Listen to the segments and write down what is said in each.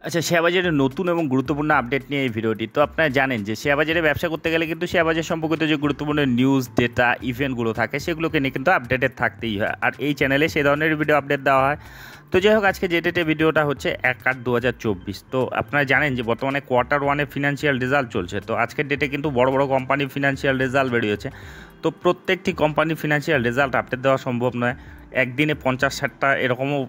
আচ্ছা, শেয়ার বাজারের নতুন এবং গুরুত্বপূর্ণ আপডেট নিয়ে এই ভিডিওটি। তো আপনারা জানেন যে শেয়ার বাজারে ব্যবসা করতে গেলে কিন্তু শেয়ার বাজার সম্পর্কিত যে গুরুত্বপূর্ণ নিউজ, ডেটা, ইভেন্টগুলো থাকে সেগুলোকে নিয়ে কিন্তু আপডেটেড থাকতেই হয়। আর এই চ্যানেলে সেই ধরনের ভিডিও আপডেট দেওয়া হয়। তো যাই হোক, আজকে যে ডেটে ভিডিওটা হচ্ছে 1/8/2024। তো আপনারা জানেন যে বর্তমানে কোয়ার্টার 1-এ ফিনান্সিয়াল রেজাল্ট চলছে। তো আজকের ডেটে কিন্তু বড় বড় কোম্পানির ফিনান্সিয়াল রেজাল্ট বেরিয়েছে। তো প্রত্যেকটি কোম্পানির ফিনান্সিয়াল রেজাল্ট আপডেট দেওয়া সম্ভব নয়। একদিনে 50-60টা এরকমও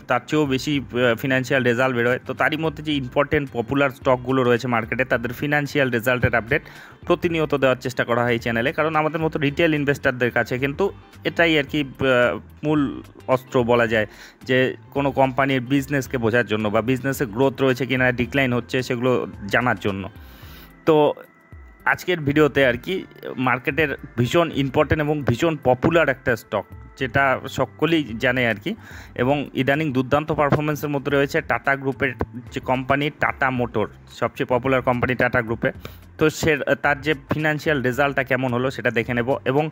তার চেয়েও বেশি ফিনান্সিয়াল রেজাল্ট বেরোয়। তো তারই মধ্যে যে ইম্পর্টেন্ট পপুলার স্টকগুলো রয়েছে মার্কেটে, তাদের ফিনান্সিয়াল রেজাল্টের আপডেট প্রতিনিয়ত দেওয়ার চেষ্টা করা হয় এই চ্যানেলে। কারণ আমাদের মতো রিটেল ইনভেস্টারদের কাছে কিন্তু এটাই আর কি মূল অস্ত্র বলা যায়, যে কোনো কোম্পানির বিজনেসকে বোঝার জন্য বা বিজনেসে গ্রোথ রয়েছে কিনা, ডিক্লাইন হচ্ছে, সেগুলো জানার জন্য। তো আজকের ভিডিওতে আর কি মার্কেটের ভীষণ ইম্পর্টেন্ট এবং ভীষণ পপুলার একটা স্টক, যেটা সকলেই জানে আর কি, এবং ইদানিং দুর্দান্ত পারফরমেন্সের মধ্যে রয়েছে টাটা গ্রুপের যে কোম্পানি টাটা মোটর, সবচেয়ে পপুলার কোম্পানি টাটা গ্রুপে। তো তার যে ফিনান্সিয়াল রেজাল্টটা কেমন হলো সেটা দেখে নেব, এবং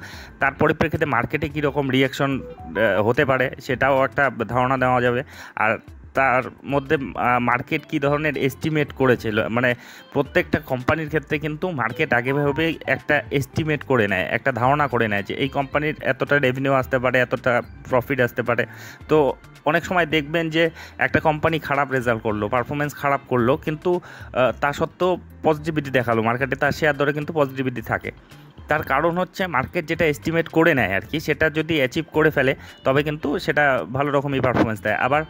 তার পরিপ্রেক্ষিতে মার্কেটে কীরকম রিয়াকশন হতে পারে সেটাও একটা ধারণা দেওয়া যাবে। আর তার মধ্যে মার্কেট কী ধরনের এস্টিমেট করেছিল, মানে প্রত্যেকটা কোম্পানির ক্ষেত্রে কিন্তু মার্কেট আগেভাবে একটা এস্টিমেট করে নেয়, একটা ধারণা করে নেয় যে এই কোম্পানির এতটা রেভিনিউ আসতে পারে, এতটা প্রফিট আসতে পারে। তো অনেক সময় দেখবেন যে একটা কোম্পানি খারাপ রেজাল্ট করলো, পারফরমেন্স খারাপ করলো, কিন্তু তা সত্ত্বেও পজিটিভিটি দেখালো মার্কেটে, তার শেয়ার দরে কিন্তু পজিটিভিটি থাকে। তার কারণ হচ্ছে মার্কেট যেটা এস্টিমেট করে নেয় আর কি, সেটা যদি অ্যাচিভ করে ফেলে তবে কিন্তু সেটা ভালো রকমই পারফরমেন্স দেয়। আবার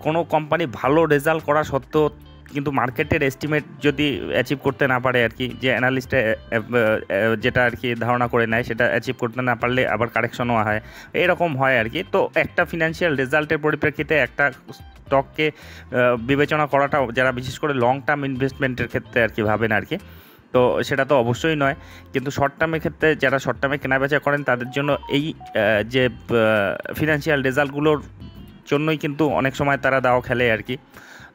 কোনো কোম্পানি ভালো রেজাল্ট করা সত্ত্বেও কিন্তু মার্কেটের এস্টিমেট যদি অ্যাচিভ করতে না পারে আর কি, যে অ্যানালিস্টে যেটা আর কি ধারণা করে নেয় সেটা অ্যাচিভ করতে না পারলে আবার কারেকশনও হয়, এরকম হয় আর কি। তো একটা ফিনান্সিয়াল রেজাল্টের পরিপ্রেক্ষিতে একটা স্টককে বিবেচনা করাটা যারা বিশেষ করে লং টার্ম ইনভেস্টমেন্টের ক্ষেত্রে আর কি ভাবেন আর কি, তো সেটা তো অবশ্যই নয়। কিন্তু শর্ট টার্মের ক্ষেত্রে যারা শর্ট টার্মে কেনাবেচা করেন তাদের জন্য এই যে ফিনান্সিয়াল রেজাল্টগুলোর জন্যই কিন্তু অনেক সময় তারা দাও খেলে আর কি।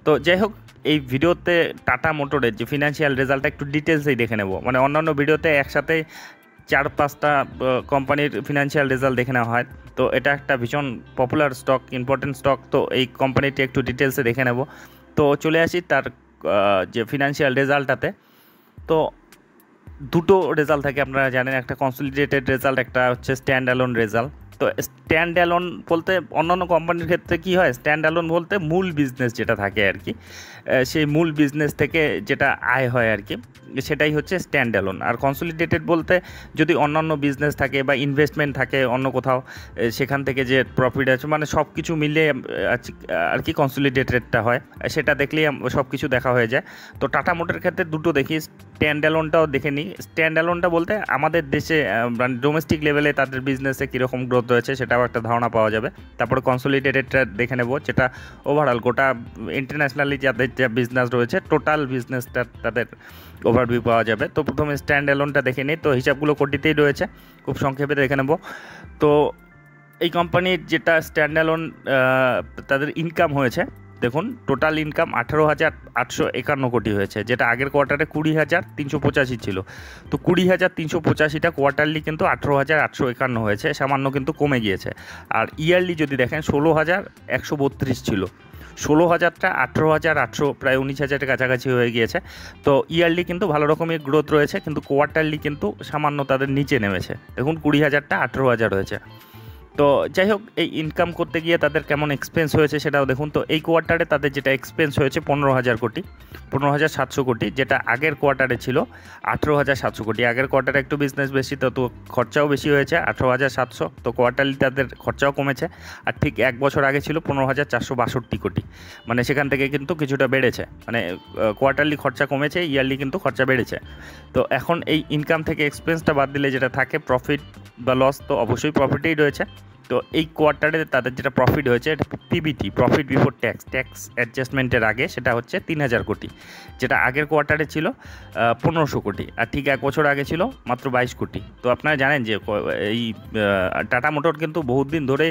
তো যাই হোক, এই ভিডিওতে টাটা মোটরের যে ফিনান্সিয়াল রেজাল্টটা একটু ডিটেলসেই দেখে নেব। মানে অন্যান্য ভিডিওতে একসাথে 4-5টা কোম্পানির ফিনান্সিয়াল রেজাল্ট দেখে নেওয়া হয়, তো এটা একটা ভীষণ পপুলার স্টক, ইম্পর্টেন্ট স্টক। তো এই কোম্পানিটি একটু ডিটেলসে দেখে নেব। তো চলে আসি তার যে ফিনান্সিয়াল রেজাল্টটাতে। তো দুটো রেজাল্ট থাকে আপনারা জানেন, একটা কনসলিডেটেড রেজাল্ট, একটা হচ্ছে স্ট্যান্ড অ্যালোন রেজাল্ট। তো স্ট্যান্ড অ্যালোন বলতে অন্যান্য কোম্পানির ক্ষেত্রে কী হয়, স্ট্যান্ড অ্যালোন বলতে মূল বিজনেস যেটা থাকে আর কি, সেই মূল বিজনেস থেকে যেটা আয় হয় আর কি, সেটাই হচ্ছে স্ট্যান্ড অ্যালোন। আর কনসলিডেটেড বলতে যদি অন্যান্য বিজনেস থাকে বা ইনভেস্টমেন্ট থাকে অন্য কোথাও, সেখান থেকে যে প্রফিট আছে, মানে সব কিছু মিলে আর কি কনসলিডেটেডটা হয়, সেটা দেখলেই সব কিছু দেখা হয়ে যায়। তো টাটা মোটরের ক্ষেত্রে দুটো দেখি, স্ট্যান্ড অ্যালোনটাও দেখে নিই। স্ট্যান্ড অ্যালোনটা বলতে আমাদের দেশে মানে ডোমেস্টিক লেভেলে তাদের বিজনেসে কীরকম গ্রোথ রয়েছে সেটাও একটা ধারণা পাওয়া যাবে। তারপরে কনসলিডেটেডটা দেখে নেব, যেটা ওভারঅল গোটা ইন্টারন্যাশনালি যাদের যা বিজনেস রয়েছে টোটাল বিজনেসটা তাদের ওভারভিউ পাওয়া যাবে। তো প্রথমে স্ট্যান্ড অ্যালোনটা দেখে নিই। তো হিসাবগুলো কোটিতেই রয়েছে, খুব সংক্ষেপে দেখে নেব। তো এই কোম্পানির যেটা স্ট্যান্ড অ্যালোন তাদের ইনকাম হয়েছে, দেখুন টোটাল ইনকাম 18,851 কোটি হয়েছে, যেটা আগের কোয়ার্টারে 20,385 ছিল। তো 20,385টা কোয়ার্টারলি কিন্তু 18,851 হয়েছে, সামান্য কিন্তু কমে গিয়েছে। আর ইয়ারলি যদি দেখেন 16,132 ছিল, 16,000টা 18,800, প্রায় 19,000-এর কাছাকাছি হয়ে গিয়েছে। তো ইয়ারলি কিন্তু ভালো রকমের গ্রোথ রয়েছে, কিন্তু কোয়ার্টারলি কিন্তু সামান্য তাদের নিচে নেমেছে, দেখুন 20,000টা 18,000 হয়েছে। তো যাই হোক, এই ইনকাম করতে গিয়ে তাদের কেমন এক্সপেন্স হয়েছে সেটাও দেখুন। তো এই কোয়ার্টারে তাদের যেটা এক্সপেন্স হয়েছে 15,000 কোটি, 15,700 কোটি, যেটা আগের কোয়ার্টারে ছিল 18,700 কোটি। আগের কোয়ার্টারে একটু বিজনেস বেশি, তো খরচাও বেশি হয়েছে 18,700। তো কোয়ার্টারলি তাদের খরচাও কমেছে। আর ঠিক এক বছর আগে ছিল 15,462 কোটি, মানে সেখান থেকে কিন্তু কিছুটা বেড়েছে, মানে কোয়ার্টারলি খরচা কমেছে, ইয়ারলি কিন্তু খরচা বেড়েছে। তো এখন এই ইনকাম থেকে এক্সপেন্সটা বাদ দিলে যেটা থাকে প্রফিট বা লস, তো অবশ্যই প্রফিটেই রয়েছে। তো এই কোয়ার্টারে তাদের যেটা প্রফিট হয়েছে, এটা পিবিটি, প্রফিট বিফোর ট্যাক্স অ্যাডজাস্টমেন্টের আগে, সেটা হচ্ছে 3,000 কোটি, যেটা আগের কোয়ার্টারে ছিল 1,500 কোটি, আর ঠিক এক বছর আগে ছিল মাত্র 22 কোটি। তো আপনারা জানেন যে এই টাটা মোটর কিন্তু বহুত দিন ধরে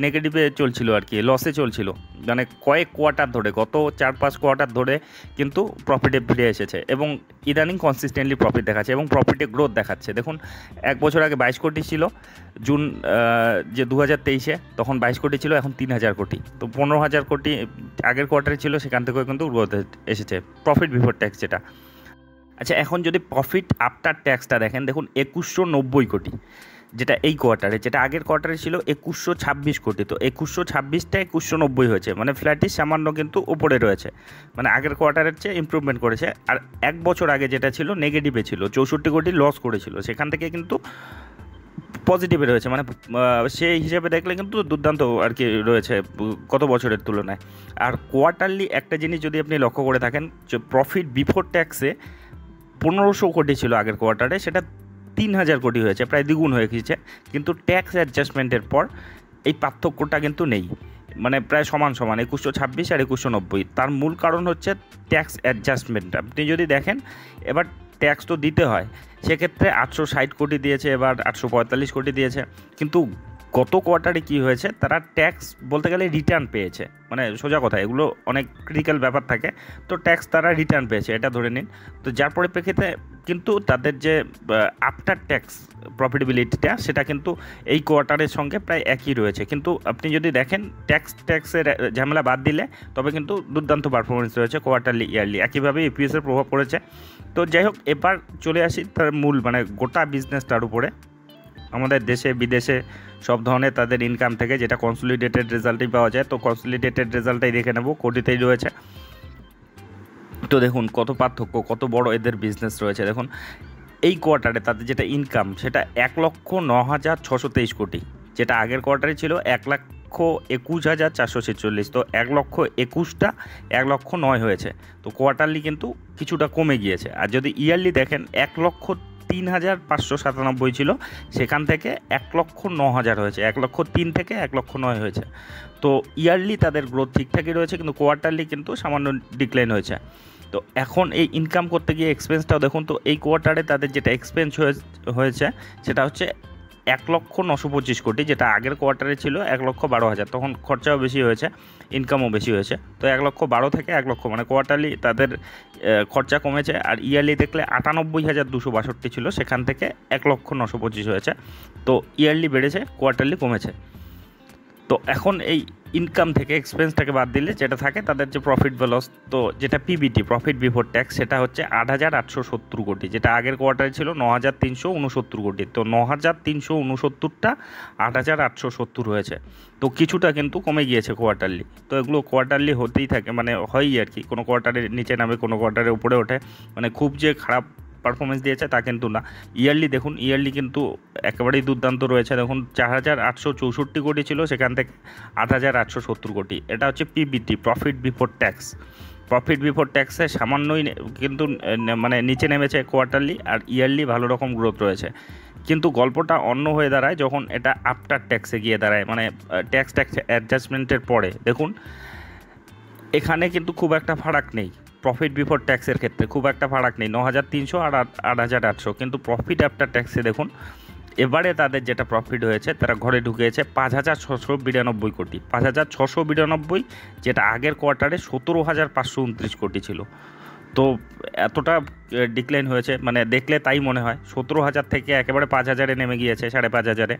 নেগেটিভে চলছিল আর কি, লসে চলছিল, মানে কয়েক কোয়ার্টার ধরে, গত 4-5 কোয়ার্টার ধরে কিন্তু প্রফিটে ফিরে এসেছে, এবং ইদানিং কনসিস্টেন্টলি প্রফিট দেখাচ্ছে এবং প্রফিটে গ্রোথ দেখাচ্ছে। দেখুন এক বছর আগে 22 কোটি ছিল, জুন যে যে 2023-এ তখন 22 কোটি ছিল, এখন 3000 কোটি। তো 15,000 কোটি আগের কোয়ার্টারে ছিল, সেখান থেকেও কিন্তু গ্রোথ এসেছে প্রফিট বিফোর ট্যাক্স যেটা। আচ্ছা, এখন যদি প্রফিট আফটার ট্যাক্সটা দেখেন, দেখুন 2190 কোটি, যেটা এই কোয়ার্টারে, যেটা আগের কোয়ার্টারে ছিল 2126 কোটি। তো 2126টা 2190 হয়েছে, মানে ফ্ল্যাটিশ সামান্য কিন্তু উপরে রয়েছে, মানে আগের কোয়ার্টারের চেয়ে ইমপ্রুভমেন্ট করেছে। আর এক বছর আগে যেটা ছিল নেগেটিভে ছিল, 64 কোটি লস করেছিল, সেখান থেকে কিন্তু পজিটিভে রয়েছে, মানে সেই হিসাবে দেখলে কিন্তু দুর্দান্ত আর কি রয়েছে গত বছরের তুলনায়। আর কোয়ার্টারলি একটা জিনিস যদি আপনি লক্ষ্য করে থাকেন, যে প্রফিট বিফোর ট্যাক্সে 1500 কোটি ছিল আগের কোয়ার্টারে, সেটা 3000 কোটি হয়েছে, প্রায় দ্বিগুণ হয়ে গিয়েছে। কিন্তু ট্যাক্স অ্যাডজাস্টমেন্টের পর এই পার্থক্যটা কিন্তু নেই, মানে প্রায় সমান সমান 2126 আর 2190। তার মূল কারণ হচ্ছে ট্যাক্স অ্যাডজাস্টমেন্ট। আপনি যদি দেখেন, এবার ট্যাক্স তো দিতে হয়, সেক্ষেত্রে 860 কোটি দিয়েছে, এবার 845 কোটি দিয়েছে। কিন্তু গত কোয়ার্টারে কী হয়েছে, তারা ট্যাক্স বলতে গেলে রিটার্ন পেয়েছে, মানে সোজা কথা, এগুলো অনেক ক্রিটিক্যাল ব্যাপার থাকে। তো ট্যাক্স তারা রিটার্ন পেয়েছে, এটা ধরে নিন। তো যার পরিপ্রেক্ষিতে কিন্তু তাদের যে আফটার ট্যাক্স প্রফিটেবিলিটিটা, সেটা কিন্তু এই কোয়ার্টারের সঙ্গে প্রায় একই রয়েছে। কিন্তু আপনি যদি দেখেন ট্যাক্সের ঝামেলা বাদ দিলে, তবে কিন্তু দুর্দান্ত পারফরমেন্স রয়েছে কোয়ার্টারলি, ইয়ারলি। একইভাবে ইপিএসের প্রভাব পড়েছে। তো যাই হোক, এবার চলে আসি তার মূল, মানে গোটা বিজনেসটার উপরে। আমাদের দেশে বিদেশে সব ধরনের তাদের ইনকাম থেকে যেটা কনসলিডেটেড রেজাল্টই পাওয়া যায়। তো কনসলিডেটেড রেজাল্টটাই দেখে নেব, কোটিতেই রয়েছে। তো দেখুন কত পার্থক্য, কত বড় এদের বিজনেস রয়েছে। দেখুন এই কোয়ার্টারে তাদের যেটা ইনকাম, সেটা 1,09,623 কোটি, যেটা আগের কোয়ার্টারে ছিল 1,21,446। তো 1,21,টা 1,09,000 হয়েছে। তো কোয়ার্টারলি কিন্তু কিছুটা কমে গিয়েছে। আর যদি ইয়ারলি দেখেন, 1,03,597 ছিল, সেখান থেকে 1,09,000 হয়েছে, 1,03,000 থেকে 1,09,000 হয়েছে। তো ইয়ারলি তাদের গ্রোথ ঠিকঠাকই রয়েছে, কিন্তু কোয়ার্টারলি কিন্তু সামান্য ডিক্লাইন হয়েছে। তো এখন এই ইনকাম করতে গিয়ে এক্সপেন্সটাও দেখুন। তো এই কোয়ার্টারে তাদের যেটা এক্সপেন্স হয়েছে, সেটা হচ্ছে 1,09,25 কোটি, যেটা আগের কোয়ার্টারে ছিল 1,12,000। তখন খরচাও বেশি হয়েছে, ইনকামও বেশি হয়েছে। তো 1,12,000 থেকে 1,00,000, মানে কোয়ার্টারলি তাদের খরচা কমেছে। আর ইয়ারলি দেখলে 98,262 ছিল, সেখান থেকে 1,09,25 হয়েছে। তো ইয়ারলি বেড়েছে, কোয়ার্টারলি কমেছে। তো এখন এই ইনকাম থেকে এক্সপেন্সটাকে বাদ দিলে যেটা থাকে তাদের যে প্রফিট বা লস, তো যেটা পিবিটি, প্রফিট বিফোর ট্যাক্স, সেটা হচ্ছে 8,870 কোটি, যেটা আগের কোয়ার্টারে ছিল 9,369 কোটি। তো 9,369টা 8,870 হয়েছে। তো কিছুটা কিন্তু কমে গিয়েছে কোয়ার্টারলি। তো এগুলো কোয়ার্টারলি হতেই থাকে, মানে হয়ই আর কি, কোনো কোয়ার্টারে নিচে নামে, কোনো কোয়ার্টারে উপরে ওঠে, মানে খুব যে খারাপ পারফরমেন্স দিয়েছে তা কিন্তু না। ইয়ারলি দেখুন, ইয়ারলি কিন্তু একেবারেই দুর্দান্ত রয়েছে। দেখুন 4,864 কোটি ছিল, সেখান থেকে 8,870 কোটি। এটা হচ্ছে PBT, profit before tax. Profit before ট্যাক্সে সামান্যই কিন্তু মানে নিচে নেমেছে কোয়ার্টারলি, আর ইয়ারলি ভালো রকম গ্রোথ রয়েছে। কিন্তু গল্পটা অন্য হয়ে দাঁড়ায় যখন এটা আফটার ট্যাক্সে গিয়ে দাঁড়ায়, মানে ট্যাক্স অ্যাডজাস্টমেন্টের পরে। দেখুন এখানে কিন্তু খুব একটা ফারাক নেই, প্রফিট বিফোর ট্যাক্সের ক্ষেত্রে খুব একটা ফারাক নেই, 9,300 আর 8,800। কিন্তু প্রফিট আফটার ট্যাক্সে দেখুন, এবারে তাদের যেটা প্রফিট হয়েছে, তারা ঘরে ঢুকিয়েছে 5,692 কোটি, 5,692, যেটা আগের কোয়ার্টারে 17,529 কোটি ছিল। তো এতটা ডিক্লাইন হয়েছে, মানে দেখলে তাই মনে হয় 17,000 থেকে একেবারে 5,000-এ নেমে গিয়েছে, 5,500-এ।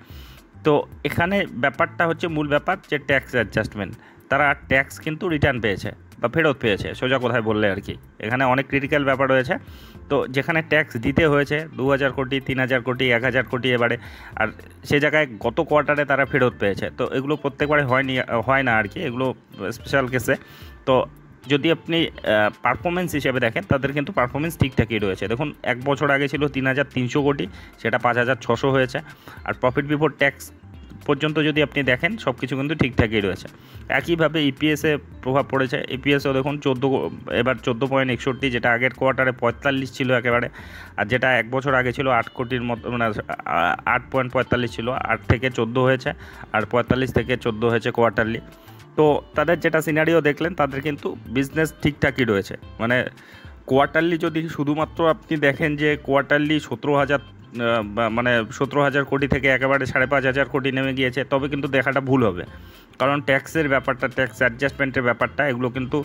তো এখানে ব্যাপারটা হচ্ছে, মূল ব্যাপার যে ট্যাক্স অ্যাডজাস্টমেন্ট। তারা ট্যাক্স কিন্তু রিটার্ন পেয়েছে বা ফেরত পেয়েছে, সোজা কথায় বললে আর কি। এখানে অনেক ক্রিটিক্যাল ব্যাপার রয়েছে। তো যেখানে ট্যাক্স দিতে হয়েছে 2,000 কোটি, 3,000 কোটি, 1,000 কোটি এবারে, আর সে জায়গায় গত কোয়ার্টারে তারা ফেরত পেয়েছে। তো এগুলো প্রত্যেকবারে হয় না আর কি, এগুলো স্পেশাল কেসে। তো যদি আপনি পারফরমেন্স হিসেবে দেখেন, তাদের কিন্তু পারফরমেন্স ঠিকঠাকই রয়েছে। দেখুন এক বছর আগে ছিল 3,300 কোটি, সেটা 5,600 হয়েছে। আর প্রফিট বিফোর ট্যাক্স পর্যন্ত যদি আপনি দেখেন, সব কিছু কিন্তু ঠিকঠাকই রয়েছে। একইভাবে ইপিএসে প্রভাব পড়েছে। ইপিএসও দেখুন এবার 14.61, যেটা আগের কোয়ার্টারে 45 ছিল একেবারে। আর যেটা এক বছর আগে ছিল 8 কোটির মতো, মানে 8.45 ছিল, 8 থেকে 14 হয়েছে, আর 45 থেকে 14 হয়েছে কোয়ার্টারলি। তো তাদের যেটা সিনারিও দেখলেন, তাদের কিন্তু বিজনেস ঠিকঠাকই রয়েছে। মানে কোয়ার্টারলি যদি শুধুমাত্র আপনি দেখেন যে কোয়ার্টারলি 17,000 কোটি থেকে একেবারে 5,500 কোটি নেমে গিয়েছে, তবে কিন্তু দেখাটা ভুল হবে। কারণ ট্যাক্সের ব্যাপারটা, ট্যাক্স অ্যাডজাস্টমেন্টের ব্যাপারটা, এগুলো কিন্তু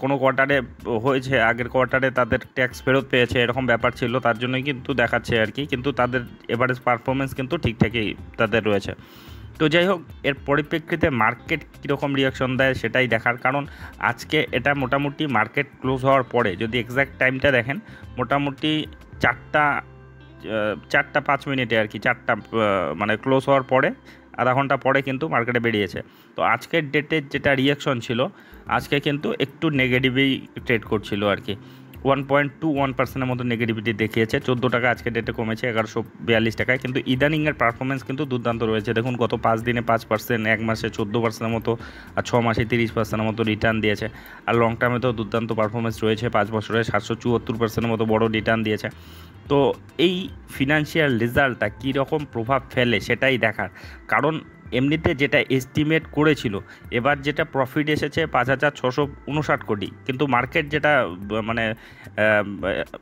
কোনো কোয়ার্টারে হয়েছে, আগের কোয়ার্টারে তাদের ট্যাক্স ফেরত পেয়েছে, এরকম ব্যাপার ছিল, তার জন্যই কিন্তু দেখাচ্ছে আর কি। কিন্তু তাদের এভারেজ পারফরমেন্স কিন্তু ঠিকঠাকই তাদের রয়েছে। তো যাই হোক, এর পরিপ্রেক্ষিতে মার্কেট কীরকম রিয়াকশন দেয় সেটাই দেখার। কারণ আজকে এটা মোটামুটি মার্কেট ক্লোজ হওয়ার পরে যদি এক্স্যাক্ট টাইমটা দেখেন, মোটামুটি 4:05 আর কি, 4টা মানে ক্লোজ হওয়ার পরে আধা ঘন্টা পরে কিন্তু মার্কেটে বেরিয়েছে। তো আজকের ডেটের যেটা রিয়াকশন ছিল, আজকে কিন্তু একটু নেগেটিভই ট্রেড করছিল আর কি। 1.21% মতো নেগেটিভিটি দেখিয়েছে। 14 টাকা আজকে ডেটে কমেছে 1142 টাকায়। কিন্তু ইদানিংয়ের পারফরমেন্স কিন্তু দুর্দান্ত রয়েছে। দেখুন গত 5 দিনে 5%, 1 মাসে 14%-এর মতো, আর 6 মাসে 30%-এর মতো রিটার্ন দিয়েছে। আর লং টার্মে তো দুর্দান্ত পারফরমেন্স রয়েছে, 5 বছরে 774%-এর মতো বড় রিটার্ন দিয়েছে। তো এই ফিনান্সিয়াল রেজাল্টটা কীরকম প্রভাব ফেলে সেটাই দেখার। কারণ এমনিতে যেটা এস্টিমেট করেছিল, এবার যেটা প্রফিট এসেছে 5,659 কোটি, কিন্তু মার্কেট যেটা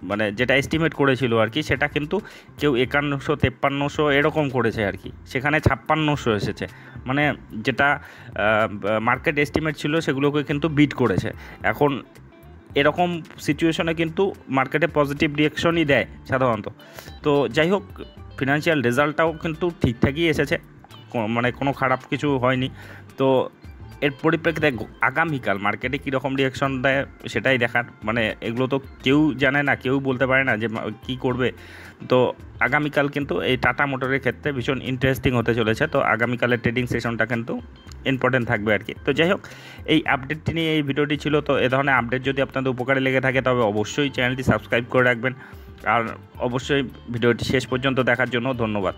মানে যেটা এস্টিমেট করেছিল আর কি, সেটা কিন্তু কেউ 5100, 5300 এরকম করেছে আর কি, সেখানে 5600 এসেছে। মানে যেটা মার্কেট এস্টিমেট ছিল সেগুলোকে কিন্তু বিট করেছে। এখন এরকম সিচুয়েশনে কিন্তু মার্কেটে পজিটিভ রিয়াকশনই দেয় সাধারণত। তো যাই হোক, ফিনান্সিয়াল রেজাল্টটাও কিন্তু ঠিকঠাকই এসেছে, মানে কোনো খারাপ কিছু হয়নি। তো এর পরিপ্রেক্ষিতে আগামীকাল মার্কেটে কীরকম রিয়াকশন দেয় সেটাই দেখার। মানে এগুলো তো কেউ জানে না, কেউ বলতে পারে না যে কী করবে। তো আগামীকাল কিন্তু এই টাটা মোটরের ক্ষেত্রে ভীষণ ইন্টারেস্টিং হতে চলেছে। তো আগামীকালের ট্রেডিং সেশনটা কিন্তু ইম্পর্টেন্ট থাকবে আর কি। তো যাই হোক, এই আপডেটটি নিয়ে এই ভিডিওটি ছিল। তো এ ধরনের আপডেট যদি আপনাদের উপকারে লেগে থাকে তবে অবশ্যই চ্যানেলটি সাবস্ক্রাইব করে রাখবেন। আর অবশ্যই ভিডিওটি শেষ পর্যন্ত দেখার জন্য ধন্যবাদ।